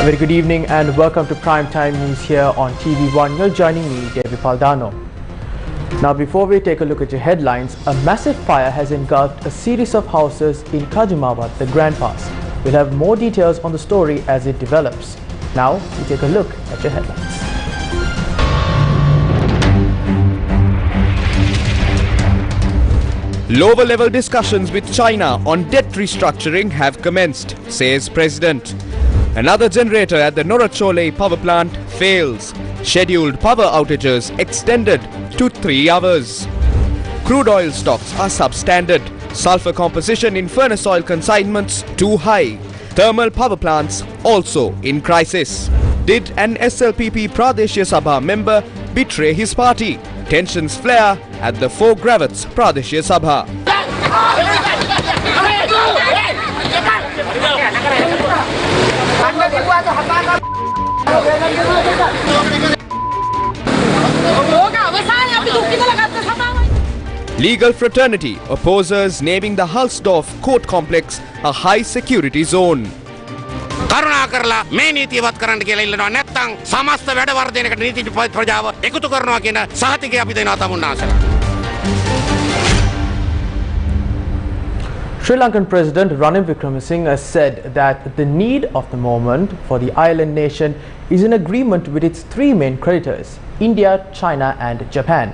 A very good evening and welcome to Primetime News here on TV1. You're joining me, Devi Paldano. Now, before we take a look at your headlines, a massive fire has engulfed a series of houses in Kajimawata, the Grand Pass. We'll have more details on the story as it develops. Now, we take a look at your headlines. Lower-level discussions with China on debt restructuring have commenced, says President. Another generator at the Dormitory power plant fails. Scheduled power outages extended to 3 hours. Crude oil stocks are substandard. Sulfur composition in furnace oil consignments too high. Thermal power plants also in crisis. Did an SLPP Pradeshya Sabha member betray his party? Tensions flare at the 4 Gravats Pradeshya Sabha. Legal fraternity opposes naming the Halsdorf court complex a high security zone. කරුණාකරලා මේ නීතියවත් කරන්න කියලා ඉල්ලනවා නැත්නම් සමස්ත වැඩ වර්ධනයකට නීති ප්‍රජාව එකතු කරනවා කියන සහතිකය අපි දෙනවා තමුන්නාසලා. Sri Lankan President Ranil Wickremesinghe said that the need of the moment for the island nation is in agreement with its 3 main creditors, India, China and Japan.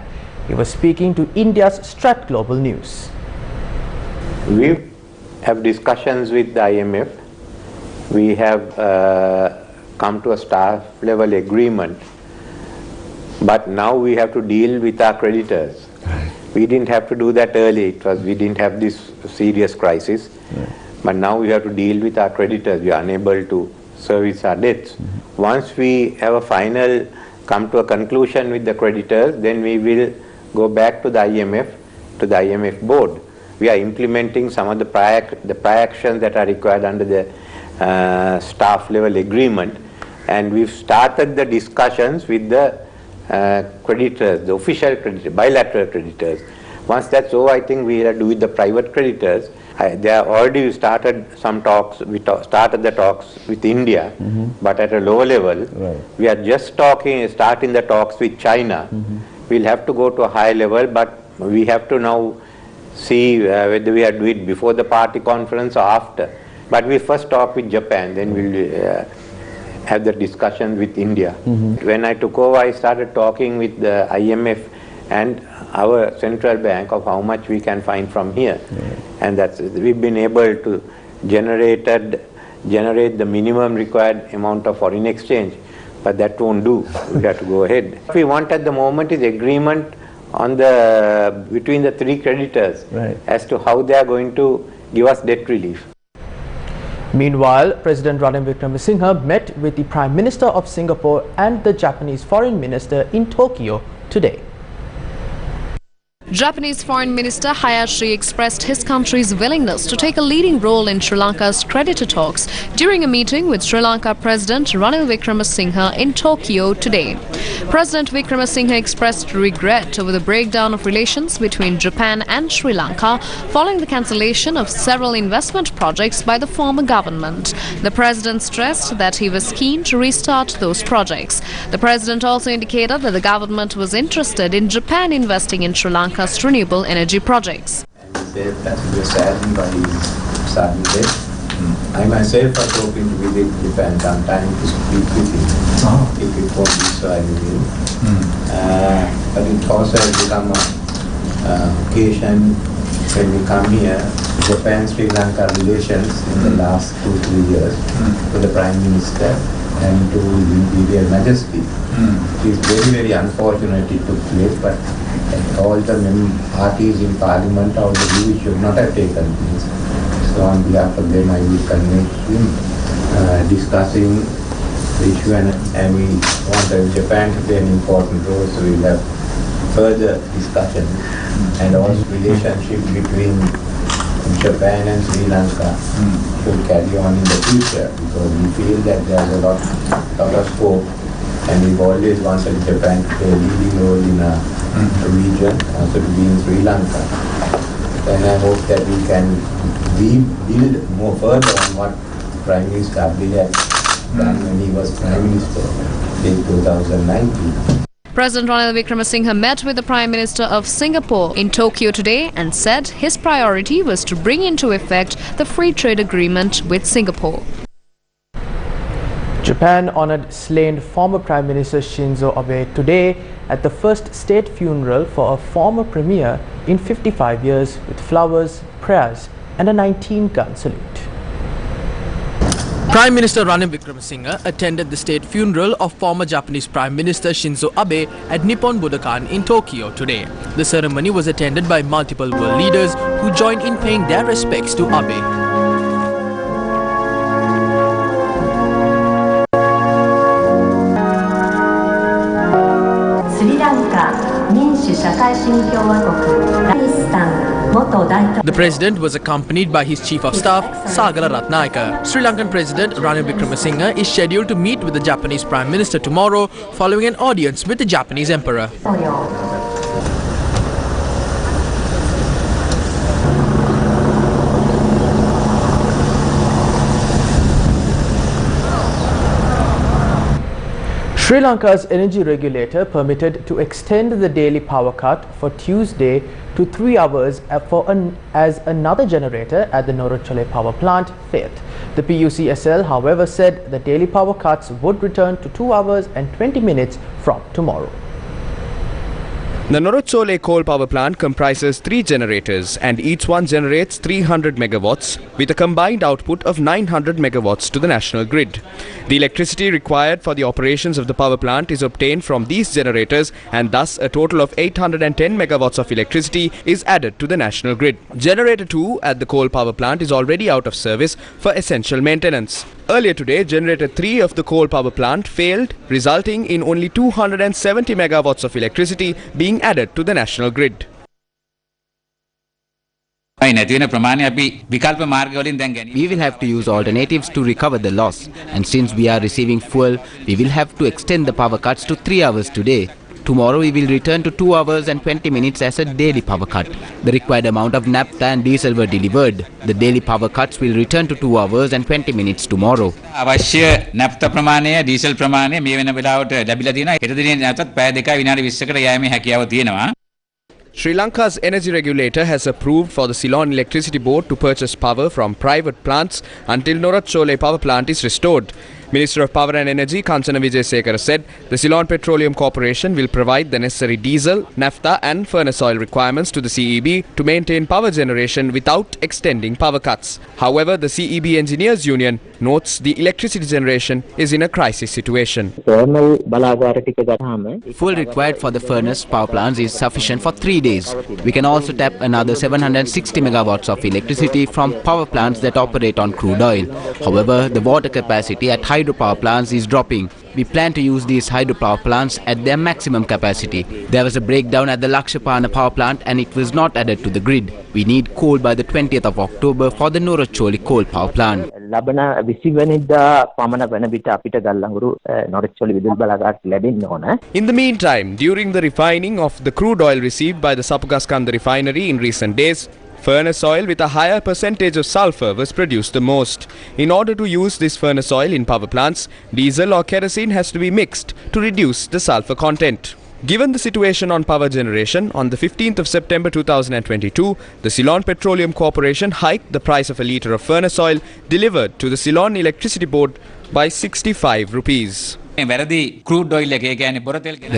He was speaking to India's Strat Global News. We have discussions with the IMF. We have come to a staff level agreement, but now we have to deal with our creditors. We didn't have to do that early. We didn't have this serious crisis, but now we have to deal with our creditors. We are unable to service our debts. Once we have a final come to a conclusion with the creditors, then we will go back to the IMF board. We are implementing some of the prior actions that are required under the staff level agreement, and we've started the discussions with the creditors, the official creditors, bilateral creditors. Once that's over, I think we will do with the private creditors. They are already started some talks. We started the talks with India, but at a lower level. Right. We are just starting the talks with China. We'll have to go to a high level, but we have to now see whether we have to do it before the party conference or after. But we first talk with Japan, then we'll have the discussion with India. When I took over, I started talking with the IMF and our central bank of how much we can find from here. And we've been able to generate the minimum required amount of foreign exchange, but that won't do. We have to go ahead. What we want at the moment is agreement on between the 3 creditors as to how they are going to give us debt relief. Meanwhile, President Ranil Wickremesinghe met with the Prime Minister of Singapore and the Japanese Foreign Minister in Tokyo today. Japanese Foreign Minister Hayashi expressed his country's willingness to take a leading role in Sri Lanka's creditor talks during a meeting with Sri Lanka President Ranil Wickremesinghe in Tokyo today. President Wickremesinghe expressed regret over the breakdown of relations between Japan and Sri Lanka following the cancellation of several investment projects by the former government. The president stressed that he was keen to restart those projects. The president also indicated that the government was interested in Japan investing in Sri Lanka renewable energy projects. We are saddened by his sudden death. I myself are hoping to visit Japan sometime to speak with him. If it won't be so, I will. But it also has become an occasion when we come here, Japan-Sri Lanka relations in the last 2-3 years, to the Prime Minister and to Imperial Majesty. It is very, very unfortunate it took place, but all the parties in Parliament or the view should not have taken place. So on behalf of them I will convey him discussing the issue, and we want Japan to play an important role, so we will have further discussion and also relationship between Japan and Sri Lanka should carry on in the future, because we feel that there is a lot of scope, and we've always wanted Japan to play a leading role in a region, also to be in Sri Lanka. And I hope that we can build more further on what Prime Minister Abdi has done when he was Prime Minister in 2019. President Ranil Wickremesinghe met with the Prime Minister of Singapore in Tokyo today and said his priority was to bring into effect the free trade agreement with Singapore. Japan honored slain former Prime Minister Shinzo Abe today at the first state funeral for a former premier in 55 years with flowers, prayers and a 19-gun salute. Prime Minister Ranil Wickremesinghe attended the state funeral of former Japanese Prime Minister Shinzo Abe at Nippon Budokan in Tokyo today. The ceremony was attended by multiple world leaders who joined in paying their respects to Abe. Sri Lanka 民主社会主義共和国ライスタン The President was accompanied by his Chief of Staff, Sagala Ratnayaka. Sri Lankan President Ranil Wickremesinghe is scheduled to meet with the Japanese Prime Minister tomorrow following an audience with the Japanese Emperor. Sri Lanka's energy regulator permitted to extend the daily power cut for Tuesday to 3 hours as another generator at the Norachole power plant failed. The PUCSL, however, said the daily power cuts would return to 2 hours and 20 minutes from tomorrow. The Norachole coal power plant comprises 3 generators and each one generates 300 megawatts with a combined output of 900 megawatts to the national grid. The electricity required for the operations of the power plant is obtained from these generators and thus a total of 810 megawatts of electricity is added to the national grid. Generator 2 at the coal power plant is already out of service for essential maintenance. Earlier today, generator 3 of the coal power plant failed, resulting in only 270 megawatts of electricity being added to the national grid. We will have to use alternatives to recover the loss, and since we are receiving fuel, we will have to extend the power cuts to 3 hours today. Tomorrow we will return to 2 hours and 20 minutes as a daily power cut. The required amount of naphtha and diesel were delivered. The daily power cuts will return to 2 hours and 20 minutes tomorrow. naphtha ප්‍රමාණය diesel ප්‍රමාණය මේ වෙන වෙලාවට ලැබිලා තියෙනවා. හෙට දිනේ නැවතත් පැය 2යි විනාඩි 20කට යෑමේ හැකියාව තියෙනවා. Sri Lanka's energy regulator has approved for the Ceylon Electricity Board to purchase power from private plants until Norachole power plant is restored. Minister of Power and Energy Kanchana Wijesekara said the Ceylon Petroleum Corporation will provide the necessary diesel, naphtha and furnace oil requirements to the CEB to maintain power generation without extending power cuts. However, the CEB Engineers Union notes the electricity generation is in a crisis situation. Fuel required for the furnace power plants is sufficient for 3 days. We can also tap another 760 megawatts of electricity from power plants that operate on crude oil. However, the water capacity at hydropower plants is dropping. We plan to use these hydropower plants at their maximum capacity. There was a breakdown at the Lakshapana power plant and it was not added to the grid. We need coal by the 20th of October for the Norachole coal power plant. In the meantime, during the refining of the crude oil received by the Sapugaskanda refinery in recent days, furnace oil with a higher percentage of sulfur was produced the most. In order to use this furnace oil in power plants, diesel or kerosene has to be mixed to reduce the sulfur content. Given the situation on power generation, on the 15th of September 2022, the Ceylon Petroleum Corporation hiked the price of a litre of furnace oil delivered to the Ceylon Electricity Board by 65 rupees. The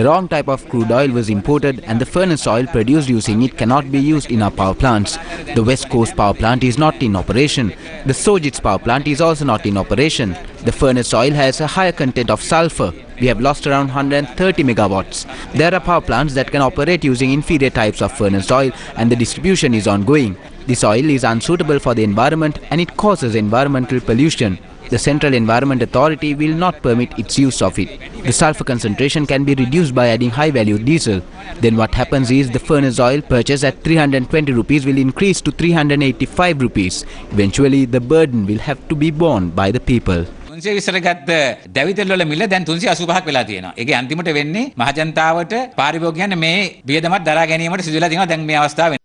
wrong type of crude oil was imported and the furnace oil produced using it cannot be used in our power plants. The West Coast power plant is not in operation. The Sojitz power plant is also not in operation. The furnace oil has a higher content of sulfur. We have lost around 130 megawatts. There are power plants that can operate using inferior types of furnace oil and the distribution is ongoing. This oil is unsuitable for the environment and it causes environmental pollution. The Central Environment Authority will not permit its use of it. The sulfur concentration can be reduced by adding high-value diesel. Then what happens is the furnace oil purchased at 320 rupees will increase to 385 rupees. Eventually, the burden will have to be borne by the people. 320 ගත්ත දැවිතෙල් වල මිල දැන් 385ක් වෙලා තියෙනවා. ඒකේ අන්තිමට වෙන්නේ මහජනතාවට පාරිභෝගිකයන් මේ වියදමත් දරා ගැනීමට සිදුවලා තියෙනවා දැන් මේ අවස්ථාවේ.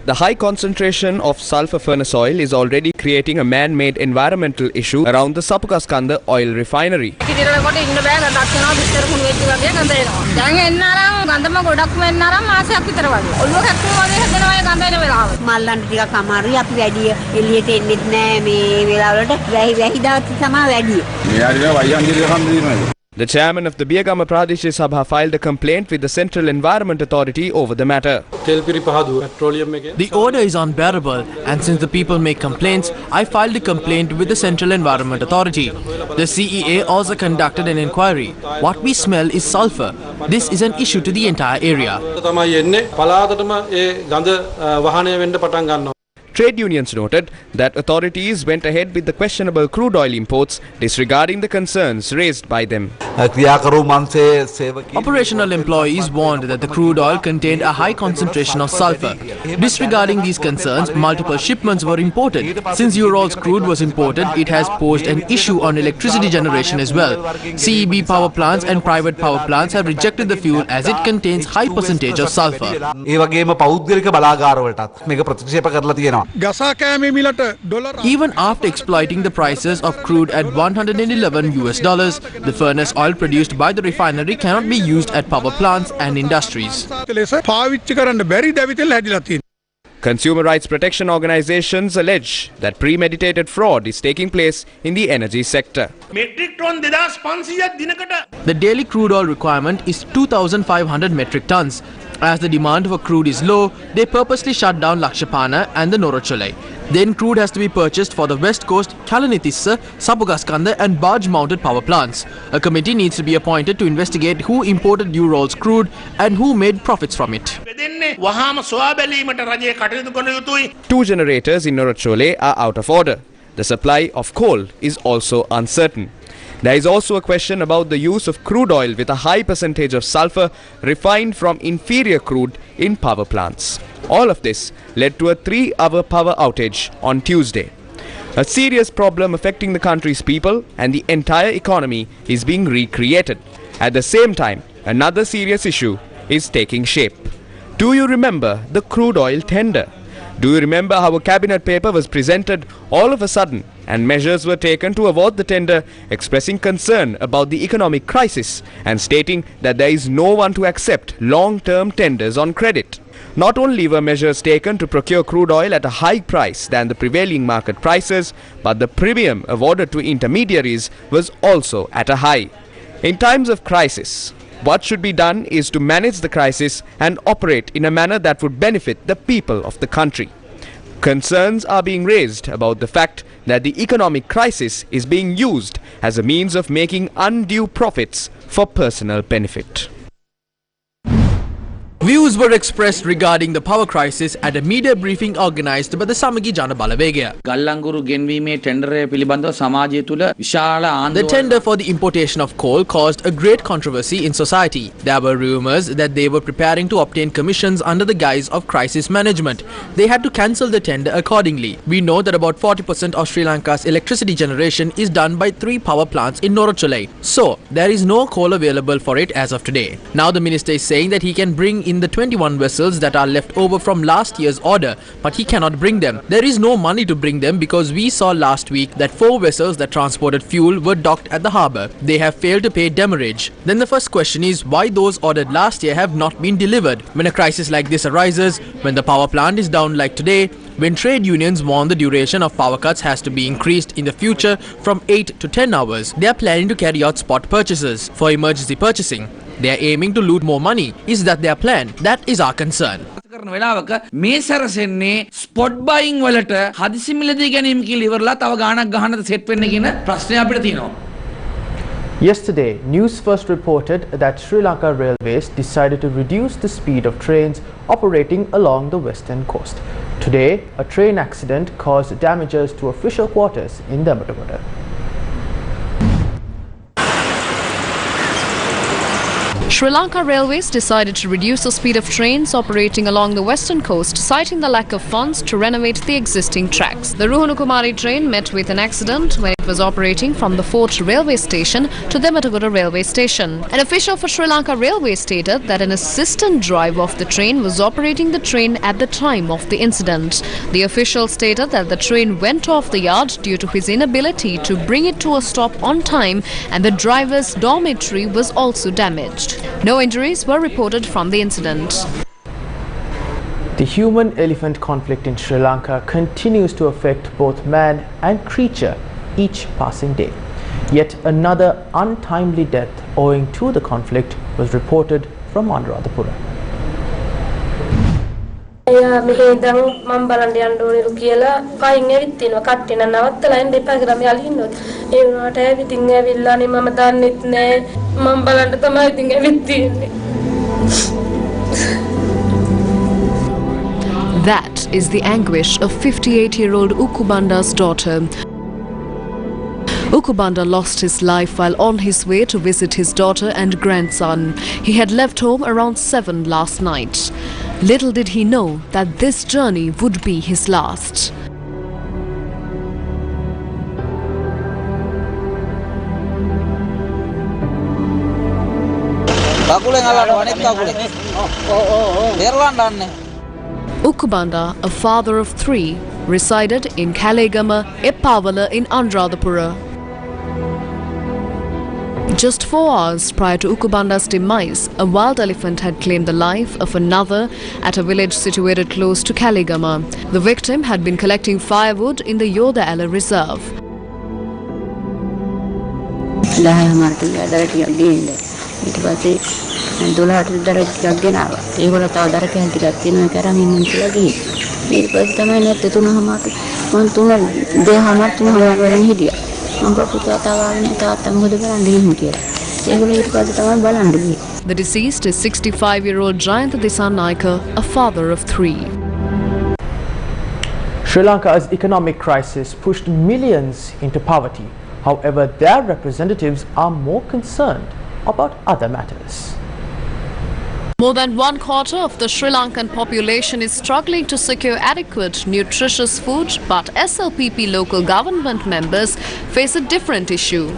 The high concentration of sulfur furnace oil is already creating a man-made environmental issue around the Sapukaskanda oil refinery. The chairman of the Biyagama Pradesh Sabha filed a complaint with the Central Environment Authority over the matter. The order is unbearable, and since the people make complaints, I filed a complaint with the Central Environment Authority. The CEA also conducted an inquiry. What we smell is sulfur. This is an issue to the entire area. Trade unions noted that authorities went ahead with the questionable crude oil imports, disregarding the concerns raised by them. Operational employees warned that the crude oil contained a high concentration of sulfur. Disregarding these concerns, multiple shipments were imported. Since Ural's crude was imported, it has posed an issue on electricity generation as well. CEB power plants and private power plants have rejected the fuel as it contains high percentage of sulfur. Even after exploiting the prices of crude at $111, the furnace oil produced by the refinery cannot be used at power plants and industries. Consumer rights protection organizations allege that premeditated fraud is taking place in the energy sector. The daily crude oil requirement is 2,500 metric tons. As the demand for crude is low, they purposely shut down Lakshapana and the Norachole. Then crude has to be purchased for the West Coast, Kalanitissa, Sapugaskanda and barge-mounted power plants. A committee needs to be appointed to investigate who imported Ural's crude and who made profits from it. 2 generators in Norachole are out of order. The supply of coal is also uncertain. There is also a question about the use of crude oil with a high percentage of sulfur refined from inferior crude in power plants. All of this led to a 3-hour power outage on Tuesday. A serious problem affecting the country's people and the entire economy is being recreated. At the same time, another serious issue is taking shape. Do you remember the crude oil tender? Do you remember how a cabinet paper was presented all of a sudden and measures were taken to avoid the tender, expressing concern about the economic crisis and stating that there is no one to accept long-term tenders on credit? Not only were measures taken to procure crude oil at a high price than the prevailing market prices, but the premium awarded to intermediaries was also at a high. In times of crisis, what should be done is to manage the crisis and operate in a manner that would benefit the people of the country. Concerns are being raised about the fact that the economic crisis is being used as a means of making undue profits for personal benefit. Views were expressed regarding the power crisis at a media briefing organised by the Samagi Jana Balawegaya. The tender for the importation of coal caused a great controversy in society. There were rumours that they were preparing to obtain commissions under the guise of crisis management. They had to cancel the tender accordingly. We know that about 40% of Sri Lanka's electricity generation is done by 3 power plants in Norachole. So, there is no coal available for it as of today. Now the minister is saying that he can bring in the 21 vessels that are left over from last year's order, but he cannot bring them. There is no money to bring them because we saw last week that 4 vessels that transported fuel were docked at the harbour. They have failed to pay demurrage. Then the first question is why those ordered last year have not been delivered. When a crisis like this arises, when the power plant is down like today, when trade unions warn the duration of power cuts has to be increased in the future from 8 to 10 hours, they are planning to carry out spot purchases for emergency purchasing. They are aiming to loot more money. Is that their plan? That is our concern. spot buying වලට හදිසි මිලදී ගැනීම කියලා ඉවරලා තව ගාණක් ගහන්නද set වෙන්න කියන ප්‍රශ්නය අපිට තියෙනවා. Yesterday, Newsfirst reported that Sri Lanka Railways decided to reduce the speed of trains operating along the western coast. Today, a train accident caused damages to official quarters in Dormitory. Sri Lanka Railways decided to reduce the speed of trains operating along the western coast, citing the lack of funds to renovate the existing tracks. The Rohana Kumari train met with an accident when it was operating from the Fort railway station to the Matagorda railway station. An official for Sri Lanka Railways stated that an assistant driver of the train was operating the train at the time of the incident. The official stated that the train went off the yard due to his inability to bring it to a stop on time, and the driver's dormitory was also damaged. No injuries were reported from the incident. The human-elephant conflict in Sri Lanka continues to affect both man and creature each passing day. Yet another untimely death owing to the conflict was reported from Anuradhapura. That is the anguish of 58-year-old Ukubanda's daughter. Ukubanda lost his life while on his way to visit his daughter and grandson. He had left home around 7 last night. Little did he know that this journey would be his last. Ukubanda, a father of 3, resided in Kalegama, Eppavala in Anuradhapura. Just 4 hours prior to Ukubanda's demise, a wild elephant had claimed the life of another at a village situated close to Kalegama. The victim had been collecting firewood in the Yodaala reserve. The deceased is 65-year-old Jayant Disanaika, a father of 3. Sri Lanka's economic crisis pushed millions into poverty. However, their representatives are more concerned about other matters. More than 1/4 of the Sri Lankan population is struggling to secure adequate, nutritious food, but SLPP local government members face a different issue.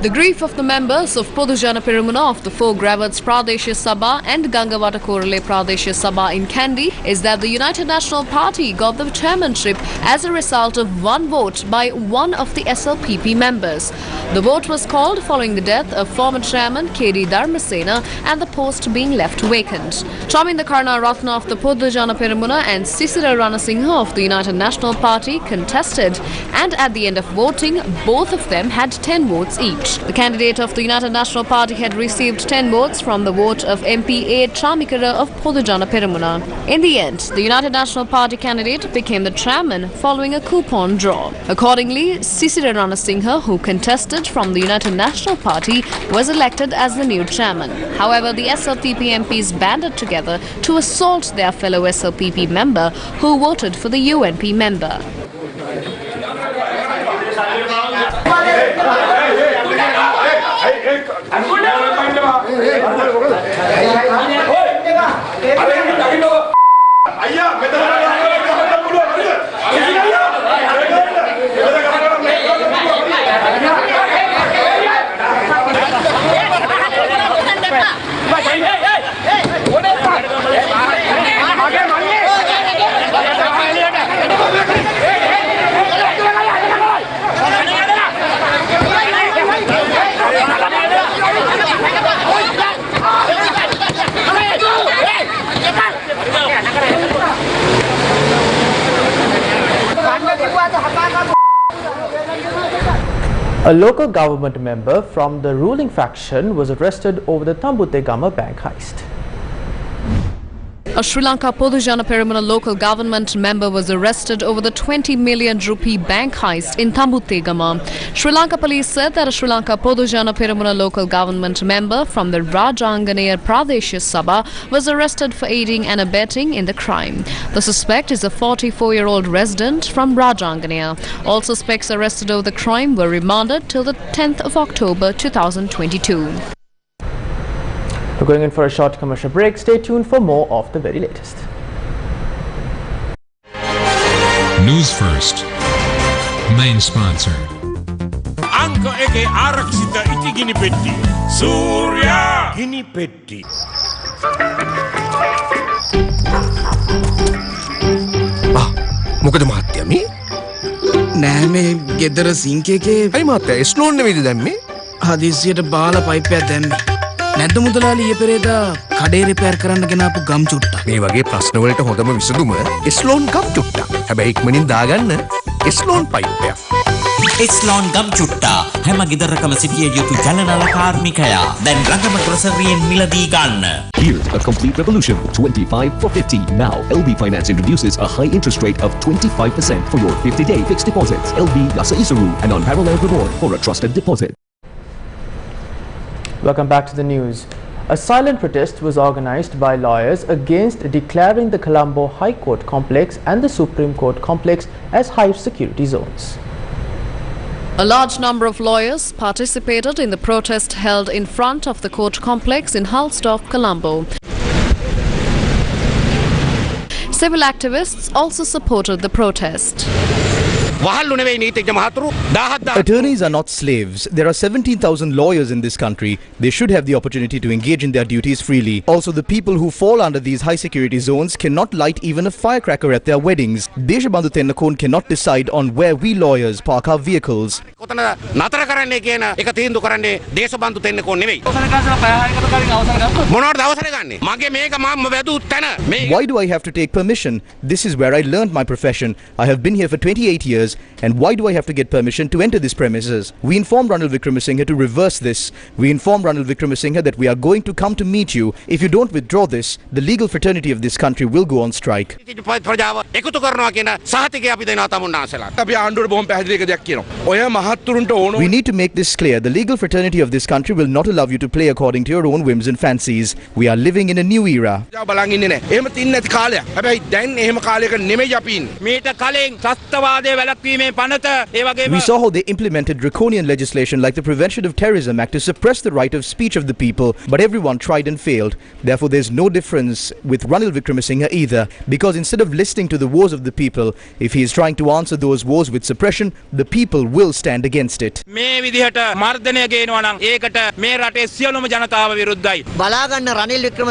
The grief of the members of Podujana Peramuna of the 4 Gravats Pradeshya Sabha and Gangawata Korale Pradeshya Sabha in Kandy is that the United National Party got the chairmanship as a result of 1 vote by one of the SLPP members. The vote was called following the death of former chairman K.D. Dharmasena and the post being left vacant. Chaminda Karna Ratna of the Podujana Peramuna and Sisira Ranasinghe of the United National Party contested, and at the end of voting, both of them had 10 votes each. The candidate of the United National Party had received 10 votes from the vote of MP A. Chamikara of Podujana Peramuna. In the end, the United National Party candidate became the chairman following a coupon draw. Accordingly, Sisira Ranasinghe, who contested from the United National Party, was elected as the new chairman. However, the SLPP MPs banded together to assault their fellow SLPP member who voted for the UNP member. A local government member from the ruling faction was arrested over the Tambutegama bank heist. A Sri Lanka Podujana Peramuna local government member was arrested over the 20 million rupee bank heist in Tambutegama. Sri Lanka police said that a Sri Lanka Podujana Peramuna local government member from the Rajanganaya Pradesh Sabha was arrested for aiding and abetting in the crime. The suspect is a 44-year-old resident from Rajanganaya. All suspects arrested over the crime were remanded till the 10th of October 2022. We're going in for a short commercial break. Stay tuned for more of the very latest. News First, main sponsor. Anka eke arakshita iti gini petti. Surya gini petti. මොකද මහත්තයා මේ? නෑ මේ ගෙදර sync එකේ අයි මහත්තයා ස්ලෝන් නෙවෙයිද දැම්මේ? හදිස්සියට බාලා pipe එකක් දැම්මේ. නැද්ද මුදලාලි ඊයේ පෙරේදා කඩේ රිපෙයාර් කරන්න ගෙනාපු ගම් චුට්ටක්. මේ වගේ ප්‍රශ්න වලට හොඳම විසඳුම ස්ලෝන් ගම් චුට්ටක්. හැබැයි ඉක්මනින් දාගන්න ස්ලෝන් පයිප් එකක්. ස්ලෝන් ගම් චුට්ටා හැම ගෙදරකම සිටිය යුතු ජලනල කාර්මිකයා. දැන් රඟම ග්‍රොසරියෙන් මිලදී ගන්න. Here's a complete revolution. 25 for 50. Now, LB Finance introduces a high interest rate of 25% for your 50-day fixed deposits. LB Yasa Isaru, an unparalleled reward for a trusted deposit. Welcome back to the news. A silent protest was organized by lawyers against declaring the Colombo High Court complex and the Supreme Court complex as high security zones. A large number of lawyers participated in the protest held in front of the court complex in Halsdorf, Colombo. Civil activists also supported the protest. Attorneys are not slaves. There are 17,000 lawyers in this country. They should have the opportunity to engage in their duties freely. Also, the people who fall under these high security zones cannot light even a firecracker at their weddings. Deshabandhu Tennakon cannot decide on where we lawyers park our vehicles. Why do I have to take permission? This is where I learned my profession. I have been here for 28 years. And why do I have to get permission to enter this premises? We informed Ranil Wickremesinghe to reverse this. We informed Ranil Wickremesinghe that we are going to come to meet you. If you don't withdraw this, the legal fraternity of this country will go on strike. We need to make this clear. The legal fraternity of this country will not allow you to play according to your own whims and fancies. We are living in a new era. We saw how they implemented draconian legislation like the Prevention of Terrorism Act to suppress the right of speech of the people, but everyone tried and failed. Therefore, there's no difference with Ranil Wickremesinghe either, because instead of listening to the woes of the people, if he is trying to answer those woes with suppression, the people will stand against it.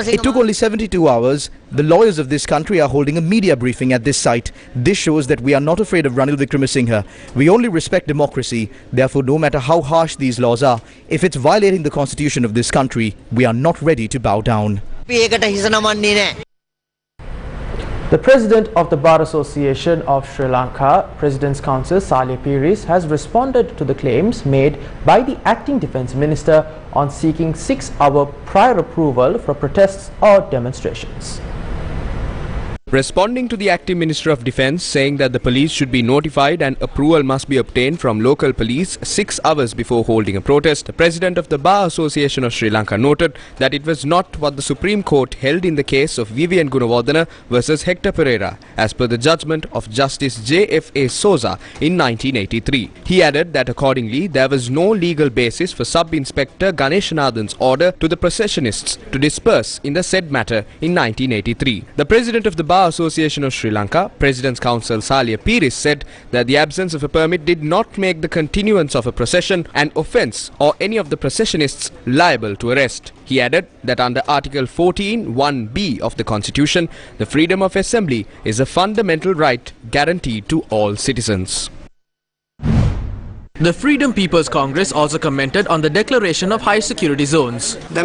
It took only 72 hours. The lawyers of this country are holding a media briefing at this site. This shows that we are not afraid of Ranil Wickremesinghe. We only respect democracy. Therefore, no matter how harsh these laws are, if it's violating the constitution of this country, we are not ready to bow down. The President of the Bar Association of Sri Lanka, President's Counsel Salya Piris, has responded to the claims made by the Acting Defence Minister on seeking 6-hour prior approval for protests or demonstrations. Responding to the Acting Minister of Defence saying that the police should be notified and approval must be obtained from local police 6 hours before holding a protest, the President of the Bar Association of Sri Lanka noted that it was not what the Supreme Court held in the case of Vivian Gunawardena versus Hector Pereira, as per the judgment of Justice J.F.A. Souza in 1983. He added that accordingly there was no legal basis for Sub-Inspector Ganeshanathan's order to the processionists to disperse in the said matter in 1983. The President of the Bar Association of Sri Lanka, President's Counsel Salya Piris, said that the absence of a permit did not make the continuance of a procession an offence or any of the processionists liable to arrest. He added that under Article 14(1)(b) of the Constitution, the freedom of assembly is a fundamental right guaranteed to all citizens. The Freedom People's Congress also commented on the declaration of high security zones. The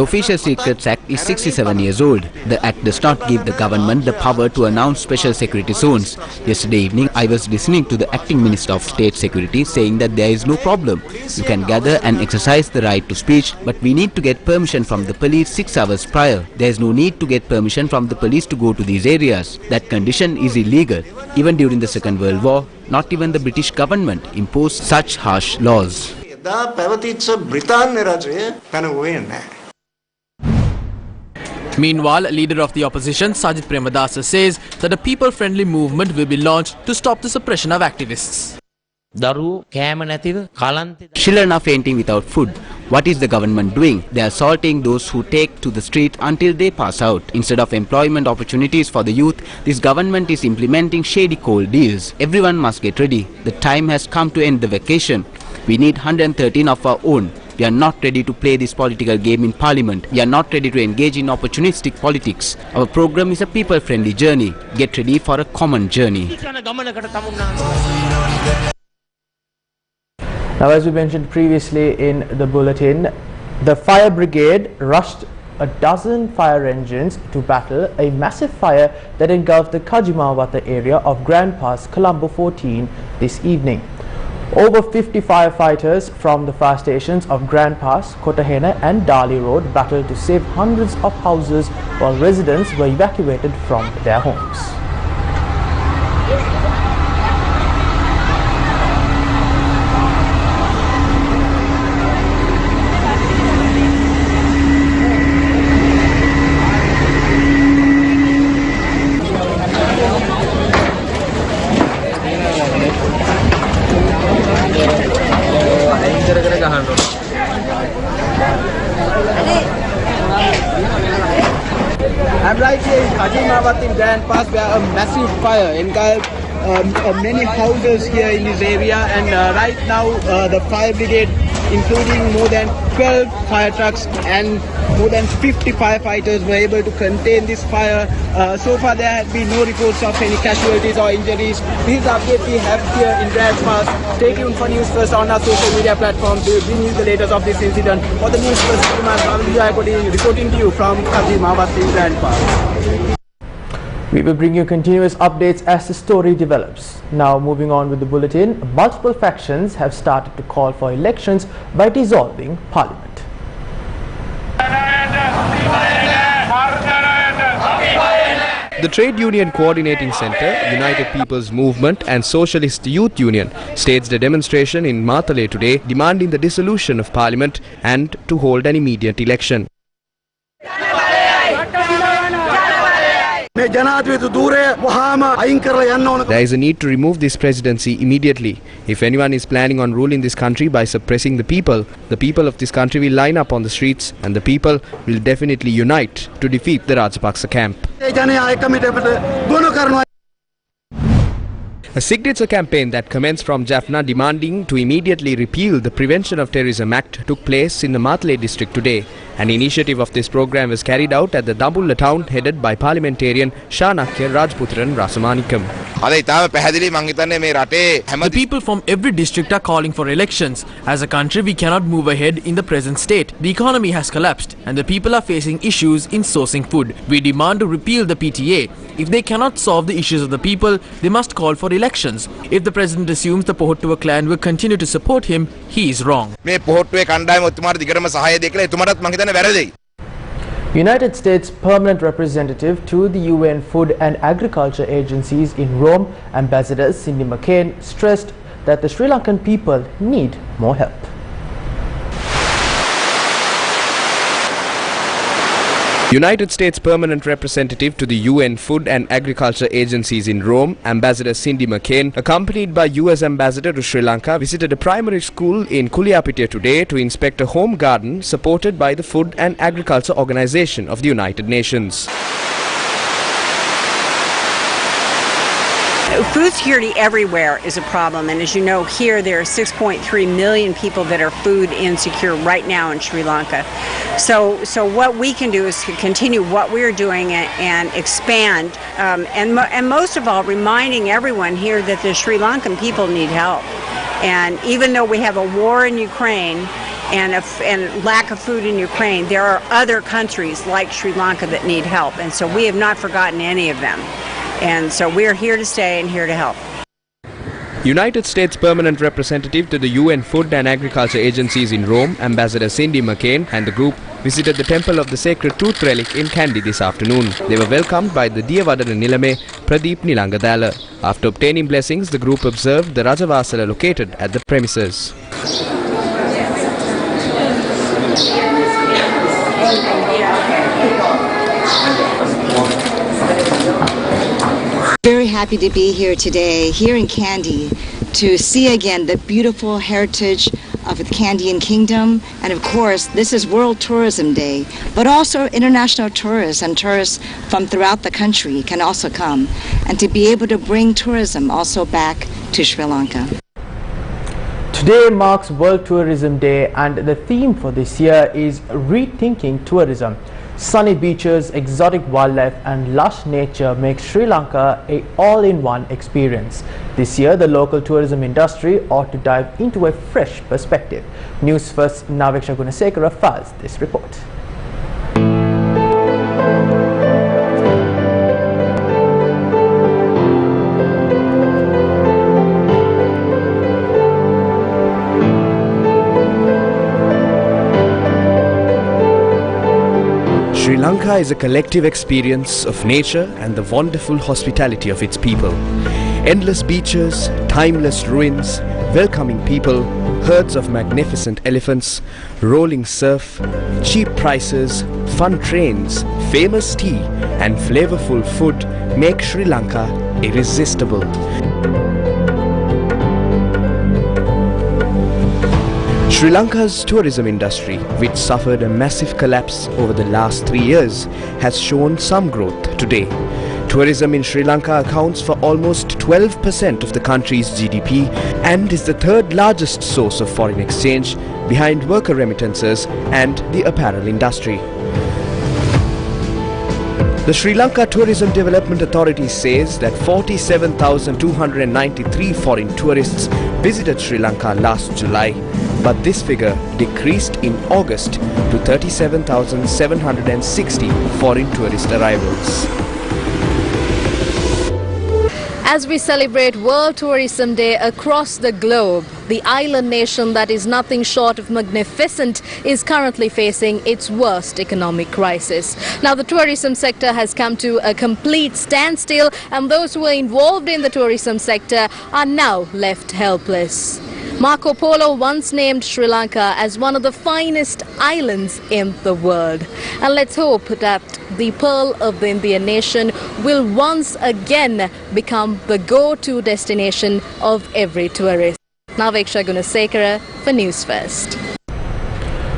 Official Secrets Act is 67 years old. The act does not give the government the power to announce special security zones. Yesterday evening, I was listening to the acting Minister of State Security saying that there is no problem. You can gather and exercise the right to speech, but we need to get permission from the police 6 hours prior. There is no need to get permission from the police to go to these areas. That condition is illegal. Even during the Second World War, not even the British government imposed such harsh laws. Meanwhile, leader of the opposition Sajid Premadasa says that a people-friendly movement will be launched to stop the suppression of activists. Children are fainting without food. What is the government doing? They are assaulting those who take to the street until they pass out. Instead of employment opportunities for the youth, this government is implementing shady coal deals. Everyone must get ready. The time has come to end the vacation. We need 113 of our own. We are not ready to play this political game in Parliament. We are not ready to engage in opportunistic politics. Our program is a people-friendly journey. Get ready for a common journey. Now, as we mentioned previously in the bulletin, the fire brigade rushed a dozen fire engines to battle a massive fire that engulfed the Kajimawata area of Grand Pass, Colombo 14 this evening. Over 50 firefighters from the fire stations of Grand Pass, Kota, Henna and Dali Road battled to save hundreds of houses while residents were evacuated from their homes. I'm right here in Kajimawata in Grand Pass where a massive fire engulfed many houses here in this area, and right now the fire brigade, including more than 12 fire trucks and more than 50 firefighters, were able to contain this fire. So far there have been no reports of any casualties or injuries. This is the update we have here in Grand Pass. Stay tuned for News First on our social media platforms. We will bring you the latest of this incident. For the News First, I'm reporting to you from Kajimawata in Grand Pass. We will bring you continuous updates as the story develops. Now, moving on with the bulletin, multiple factions have started to call for elections by dissolving Parliament. The Trade Union Coordinating Centre, United People's Movement and Socialist Youth Union staged a demonstration in Matale today demanding the dissolution of Parliament and to hold an immediate election. There is a need to remove this presidency immediately. If anyone is planning on ruling this country by suppressing the people of this country will line up on the streets and the people will definitely unite to defeat the Rajapaksa camp. A signature campaign that commenced from Jaffna demanding to immediately repeal the Prevention of Terrorism Act took place in the Matale district today. An initiative of this program was carried out at the Dambulla town headed by parliamentarian Shanakya Rajputran Rasamanikam. The people from every district are calling for elections. As a country, we cannot move ahead in the present state. The economy has collapsed and the people are facing issues in sourcing food. We demand to repeal the PTA. If they cannot solve the issues of the people, they must call for elections. If the president assumes the Pohottuwa clan will continue to support him, he is wrong. United States Permanent Representative to the UN Food and Agriculture Agencies in Rome, Ambassador Cindy McCain, stressed that the Sri Lankan people need more help. United States Permanent Representative to the UN Food and Agriculture Agencies in Rome, Ambassador Cindy McCain, accompanied by US Ambassador to Sri Lanka, visited a primary school in Kuliapitiya today to inspect a home garden supported by the Food and Agriculture Organization of the United Nations. Food security everywhere is a problem, and as you know, here there are 6.3 million people that are food insecure right now in Sri Lanka. So what we can do is to continue what we're doing and expand, and most of all, reminding everyone here that the Sri Lankan people need help. And even though we have a war in Ukraine and lack of food in Ukraine, there are other countries like Sri Lanka that need help, and so we have not forgotten any of them. And so we're here to stay and here to help. United States Permanent Representative to the UN Food and Agriculture Agencies in Rome, Ambassador Cindy McCain, and the group visited the Temple of the Sacred Tooth Relic in Kandy this afternoon. They were welcomed by the Diyavadana Nilame Pradeep Nilangadala. After obtaining blessings, the group observed the Rajavasala located at the premises. Very happy to be here today, here in Kandy, to see again the beautiful heritage of the Kandyan Kingdom. And of course, this is World Tourism Day, but also international tourists and tourists from throughout the country can also come. And to be able to bring tourism also back to Sri Lanka. Today marks World Tourism Day, and the theme for this year is Rethinking Tourism. Sunny beaches, exotic wildlife and lush nature make Sri Lanka an all-in-one experience. This year, the local tourism industry ought to dive into a fresh perspective. Newsfirst Naveksha Gunasekara files this report. Sri Lanka is a collective experience of nature and the wonderful hospitality of its people. Endless beaches, timeless ruins, welcoming people, herds of magnificent elephants, rolling surf, cheap prices, fun trains, famous tea and flavorful food make Sri Lanka irresistible. Sri Lanka's tourism industry, which suffered a massive collapse over the last 3 years, has shown some growth today. Tourism in Sri Lanka accounts for almost 12% of the country's GDP and is the third largest source of foreign exchange behind worker remittances and the apparel industry. The Sri Lanka Tourism Development Authority says that 47,293 foreign tourists visited Sri Lanka last July, but this figure decreased in August to 37,760 foreign tourist arrivals. As we celebrate World Tourism Day across the globe, the island nation that is nothing short of magnificent is currently facing its worst economic crisis. Now, the tourism sector has come to a complete standstill, and those who are involved in the tourism sector are now left helpless. Marco Polo once named Sri Lanka as one of the finest islands in the world. And let's hope that the pearl of the Indian nation will once again become the go-to destination of every tourist. Naveksha Gunasekara for Newsfirst.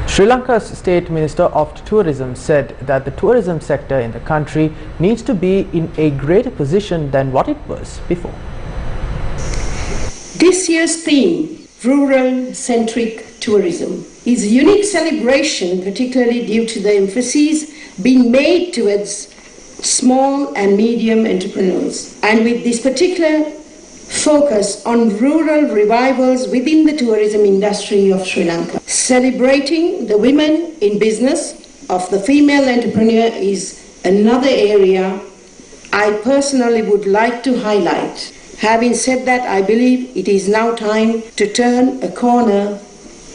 Sri Lanka's State Minister of Tourism said that the tourism sector in the country needs to be in a greater position than what it was before. This year's theme, Rural-Centric Tourism, is a unique celebration, particularly due to the emphasis being made towards small and medium entrepreneurs. And with this particular focus on rural revivals within the tourism industry of Sri Lanka. Celebrating the women in business of the female entrepreneur is another area I personally would like to highlight. Having said that, I believe it is now time to turn a corner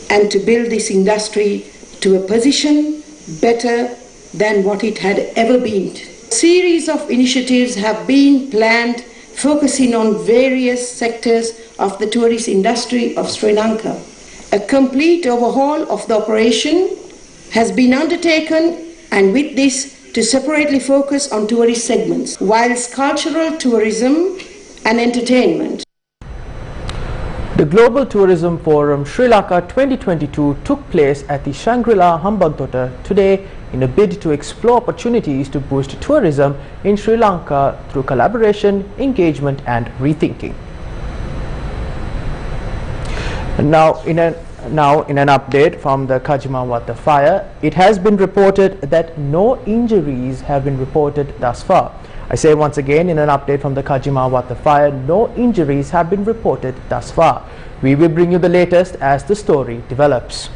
and to build this industry to a position better than what it had ever been. A series of initiatives have been planned focusing on various sectors of the tourist industry of Sri Lanka. A complete overhaul of the operation has been undertaken, and with this to separately focus on tourist segments, whilst cultural tourism and entertainment. The Global Tourism Forum Sri Lanka 2022 took place at the Shangri-La Hambantota today in a bid to explore opportunities to boost tourism in Sri Lanka through collaboration, engagement and rethinking. Now in an update from the Kajimawata fire, it has been reported that no injuries have been reported thus far. I say once again, in an update from the Kajimawata fire, no injuries have been reported thus far. We will bring you the latest as the story develops.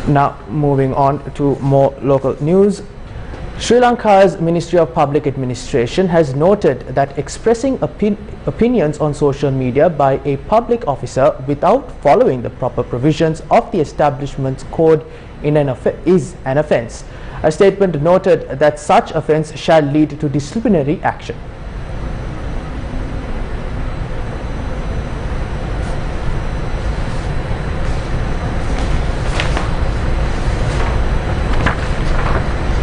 Now moving on to more local news. Sri Lanka's Ministry of Public Administration has noted that expressing opinions on social media by a public officer without following the proper provisions of the establishment's code is an offence. A statement noted that such offence shall lead to disciplinary action.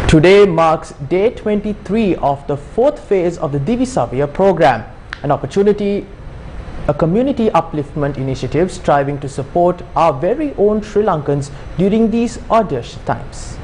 Today marks day 23 of the fourth phase of the Divisavya program, a community upliftment initiative striving to support our very own Sri Lankans during these audacious times.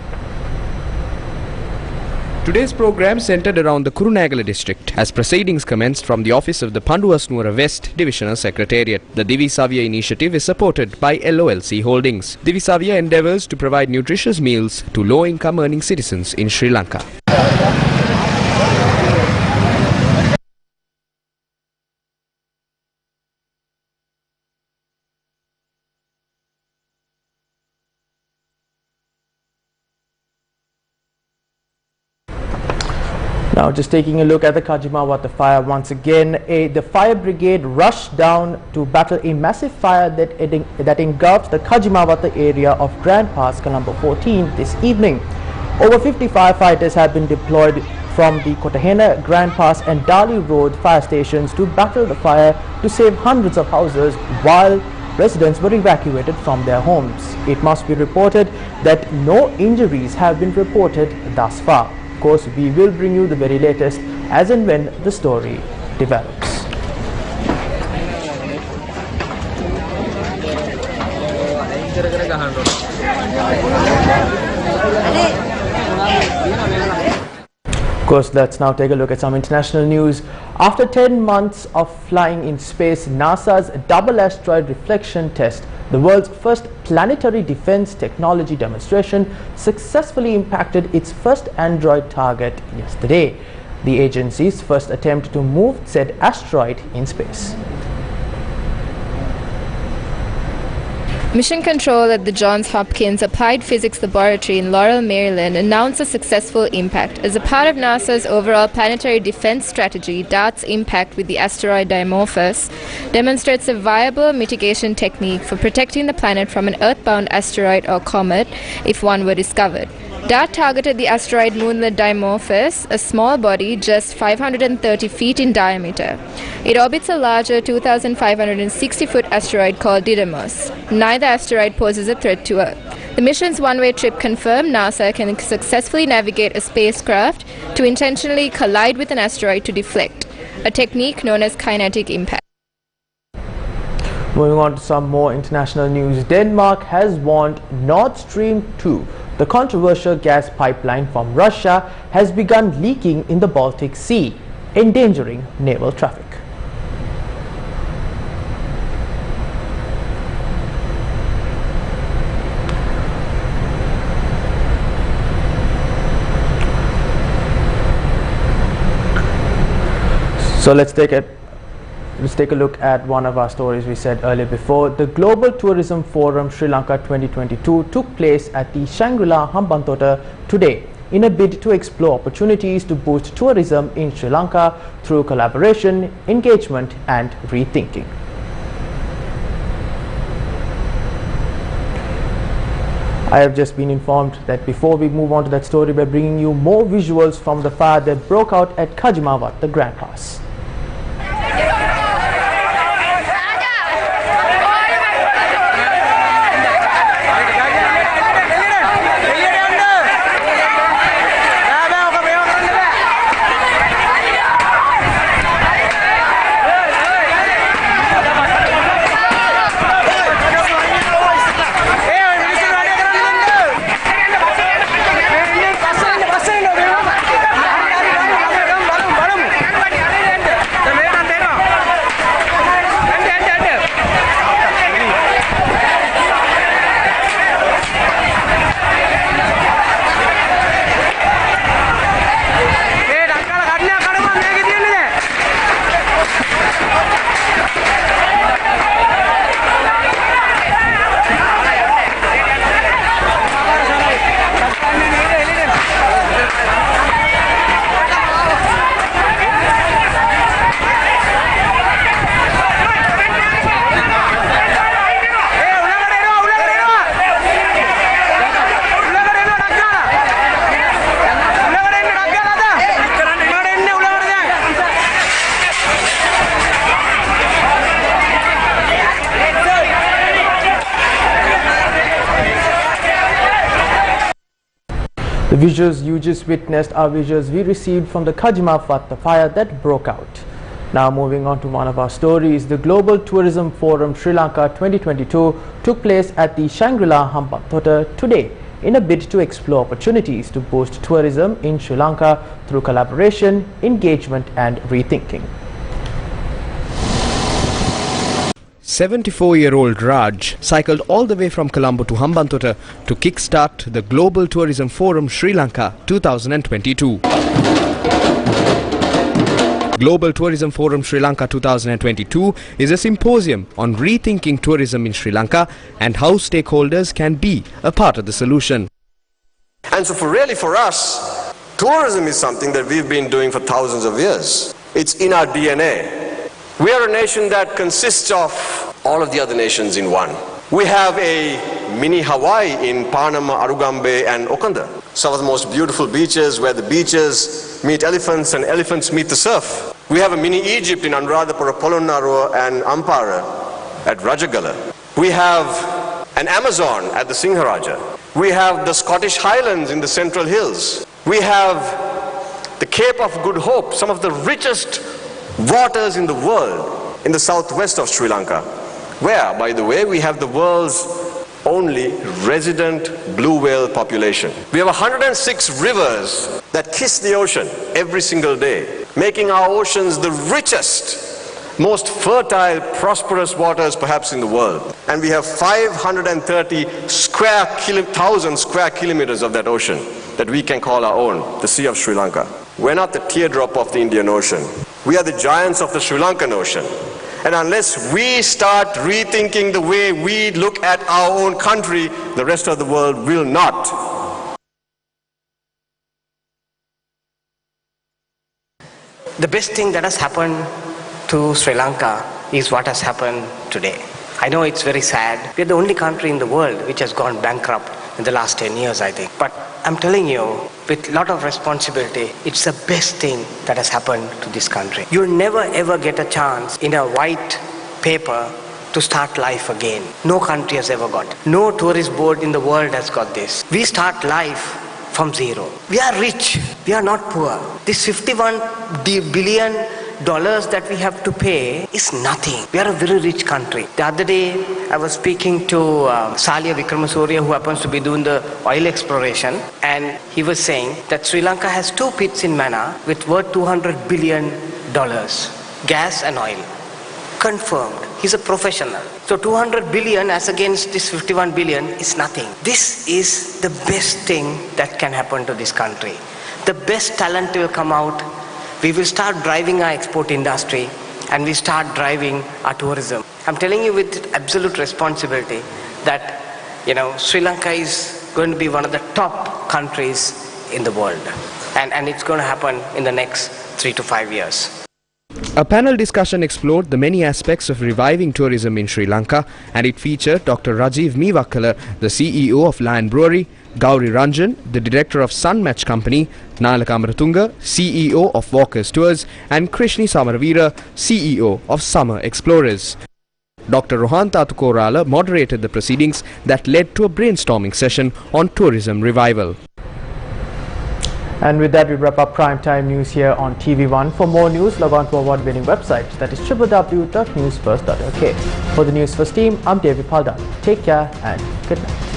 Today's program centered around the Kurunegala district as proceedings commenced from the office of the Panduwasnuwara West Divisional Secretariat. The Divisavya initiative is supported by LOLC Holdings. Divisavya endeavours to provide nutritious meals to low-income earning citizens in Sri Lanka. Now just taking a look at the Kajimawata fire once again, the fire brigade rushed down to battle a massive fire that engulfed the Kajimawata area of Grand Pass, Colombo 14 this evening. Over 50 firefighters have been deployed from the Kota, Henna, Grand Pass and Dali Road fire stations to battle the fire to save hundreds of houses while residents were evacuated from their homes. It must be reported that no injuries have been reported thus far. Of course, we will bring you the very latest as and when the story develops. Of course, let's now take a look at some international news. After 10 months of flying in space, NASA's double asteroid reflection test, the world's first planetary defense technology demonstration, successfully impacted its first asteroid target yesterday, the agency's first attempt to move said asteroid in space. Mission Control at the Johns Hopkins Applied Physics Laboratory in Laurel, Maryland announced a successful impact. As a part of NASA's overall planetary defense strategy, DART's impact with the asteroid Dimorphos demonstrates a viable mitigation technique for protecting the planet from an earthbound asteroid or comet if one were discovered. DART targeted the asteroid moonlet Dimorphos, a small body just 530 feet in diameter. It orbits a larger 2,560-foot asteroid called Didymos. Neither asteroid poses a threat to Earth. The mission's one-way trip confirmed NASA can successfully navigate a spacecraft to intentionally collide with an asteroid to deflect, a technique known as kinetic impact. Moving on to some more international news, Denmark has warned Nord Stream 2, the controversial gas pipeline from Russia, has begun leaking in the Baltic Sea, endangering naval traffic. So let's take a look at one of our stories we said earlier before. The Global Tourism Forum Sri Lanka 2022 took place at the Shangri-La Hambantota today in a bid to explore opportunities to boost tourism in Sri Lanka through collaboration, engagement and rethinking. I have just been informed that before we move on to that story, we're bringing you more visuals from the fire that broke out at Kajimawata, the Grand Pass. The visuals you just witnessed are visuals we received from the Kajimawata fire that broke out. Now moving on to one of our stories, the Global Tourism Forum Sri Lanka 2022 took place at the Shangri-La Hambantota today in a bid to explore opportunities to boost tourism in Sri Lanka through collaboration, engagement and rethinking. 74-year-old Raj cycled all the way from Colombo to Hambantota to kickstart the Global Tourism Forum Sri Lanka 2022. Global Tourism Forum Sri Lanka 2022 is a symposium on rethinking tourism in Sri Lanka and how stakeholders can be a part of the solution. And so for us, tourism is something that we've been doing for thousands of years. It's in our DNA. We are a nation that consists of all of the other nations in one. We have a mini Hawaii in Panama, Arugambe and Okanda. Some of the most beautiful beaches where the beaches meet elephants and elephants meet the surf. We have a mini Egypt in Anuradhapura, Polonnaruwa and Ampara at Rajagala. We have an Amazon at the Singharaja. We have the Scottish Highlands in the Central Hills. We have the Cape of Good Hope, some of the richest waters in the world in the southwest of Sri Lanka, where, by the way, we have the world's only resident blue whale population. We have 106 rivers that kiss the ocean every single day, making our oceans the richest, most fertile, prosperous waters perhaps in the world. And we have 530,000 square kilometers of that ocean that we can call our own, the Sea of Sri Lanka. We're not the teardrop of the Indian Ocean. We are the giants of the Sri Lankan Ocean. And unless we start rethinking the way we look at our own country, the rest of the world will not. The best thing that has happened to Sri Lanka is what has happened today. I know it's very sad. We're the only country in the world which has gone bankrupt in the last 10 years, I think. But I'm telling you, with a lot of responsibility, it's the best thing that has happened to this country. You'll never ever get a chance in a white paper to start life again. No country has ever got. No tourist board in the world has got this. We start life from zero. We are rich. We are not poor. This $51 billion that we have to pay is nothing. We are a very rich country. The other day, I was speaking to Salia Vikramasuriya, who happens to be doing the oil exploration, and he was saying that Sri Lanka has 2 pits in Manna with worth $200 billion, gas and oil. Confirmed. He's a professional. So 200 billion as against this 51 billion is nothing. This is the best thing that can happen to this country. The best talent will come out. We will start driving our export industry and we start driving our tourism. I'm telling you with absolute responsibility that, Sri Lanka is going to be one of the top countries in the world. And it's going to happen in the next 3 to 5 years. A panel discussion explored the many aspects of reviving tourism in Sri Lanka, and it featured Dr. Rajiv Meewakkala, the CEO of Lion Brewery, Gauri Ranjan, the director of Sun Match Company, Nalaka Amaratunga, CEO of Walkers Tours, and Krishni Samaravira, CEO of Summer Explorers. Dr. Rohana Tatukorala moderated the proceedings that led to a brainstorming session on tourism revival. And with that, we wrap up Primetime News here on TV1. For more news, log on to our award-winning website, that is www.newsfirst.lk. For the Newsfirst team, I'm David Paldano. Take care and good night.